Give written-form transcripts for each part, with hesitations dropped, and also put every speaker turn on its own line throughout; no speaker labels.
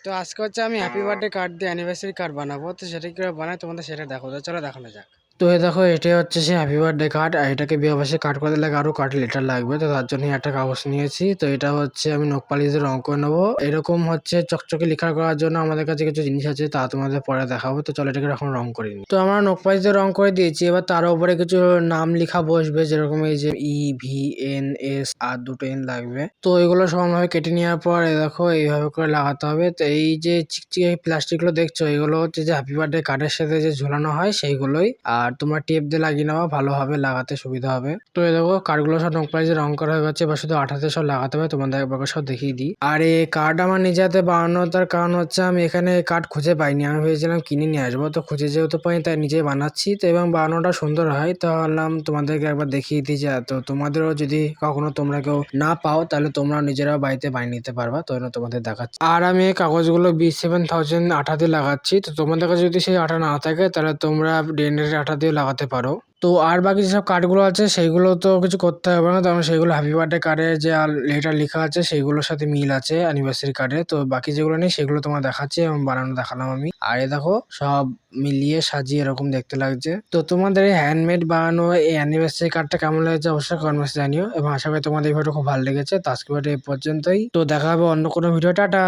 তো আজকে হচ্ছে আমি হ্যাপি বার্থডে কার্ড দিয়ে অ্যানিভার্সারি কার্ড বানাবো। তো সেটা কিভাবে বানাই তোমাদের সেটা দেখো। তো চলো দেখানো যাক। তো এই দেখো এটাই হচ্ছে সেই হ্যাপি বার্থডে কার্ড। আর এটাকে বিয়ে বাসে কার্ড করতে লাগে আরো কার্ড লেটার লাগবে। তো তার জন্য একটা কাগজ নিয়েছি। তো এটা হচ্ছে আমি নখপালিশ দিয়ে রং করে নেবো। এরকম হচ্ছে চকচকে লেখা করার জন্য আমাদের কাছে কিছু জিনিস আছে, তা তোমাদের পরে দেখাবো। তো চলো এটাকে এখন রং করে নিই। তো আমরা নখপালিশ দিয়ে রং করে দিয়েছি। এবার তার উপরে কিছু নাম লেখা বসবে, যেরকম এই যে EVNS আর দুটো এন লাগবে। তো এগুলো সমানভাবে কেটে নেওয়ার পর দেখো এইভাবে করে লাগাতে হবে। তো এই যে চিকচিকে প্লাস্টিক গুলো দেখছো, এগুলো হচ্ছে যে হ্যাপি বার্থডে কার্ডের সাথে যে ঝুলানো হয় সেইগুলোই। আর তোমরা টেপ দিয়ে লাগিয়ে নেওয়া ভালোভাবে, লাগাতে সুবিধা হবে। তো এই দেখো কার্ডগুলো সব নখ পালিশে রং করা হয়ে গেছে, এবার শুধু আঠাতে সব লাগাতে হবে। তোমাদের একবার সব দেখিয়ে দিই। আর এই কার্ড আমার নিজে হাতে বানানো, তার কারণ হচ্ছে আমি এখানে কার্ড খুঁজে পাইনি। আমি ভেবেছিলাম কিনে নিয়ে আসবো, তো খুঁজে যেহেতু পাইনি তাই নিজে বানাচ্ছি। তো এবং বানানোটা সুন্দর হয়, তো ভাবলাম তোমাদেরকে একবার দেখিয়ে দিই। যে তো তোমাদেরও যদি কখনো তোমরা কেউ না পাও তাহলে তোমরা নিজেরাও বাড়িতে বানিয়ে নিতে পারবা। তো তোমাদের দেখাচ্ছি। আর আমি এই কাগজগুলো B7000 আঠা দিয়ে লাগাচ্ছি। তো তোমাদের কাছে যদি সেই আঠা না থাকে তাহলে তোমরা ডেন্ডের আঠা দিয়ে লাগাতে পারো। তো আর বাকি যেসব কার্ডগুলো আছে সেইগুলো তো কিছু করতে হবে না, কারণ সেইগুলো হ্যাপি বার্থডে কার্ডে যে লেটার লেখা আছে সেইগুলোর সাথে মিল আছে অ্যানিভার্সারি কার্ডে। তো বাকি যেগুলো নেই সেগুলো তোমার দেখাচ্ছি এবং বানানো দেখালাম আমি। আর এই দেখো সব মিলিয়ে সাজিয়ে এরকম দেখতে লাগছে। তো তোমাদের এই হ্যান্ডমেড বানানো এই অ্যানিভার্সারি কার্ডটা কেমন লেগেছে অবশ্যই কমেন্ট বক্সে জানিও, এবং আশা করি তোমাদের এই ভিডিওটা খুব ভালো লেগেছে। তো আজকে ভিডিও এই পর্যন্তই। তো দেখা হবে অন্য কোনো ভিডিও। টাটা।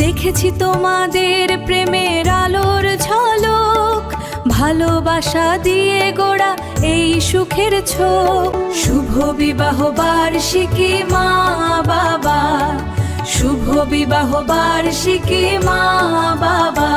দেখেছি তোমাদের প্রেমের আলোর ঝলক, ভালোবাসা দিয়ে গোড়া এই সুখের ছোপ। শুভ বিবাহ বার্ষিকী মা বাবা, শুভ বিবাহ বার্ষিকী মা বাবা।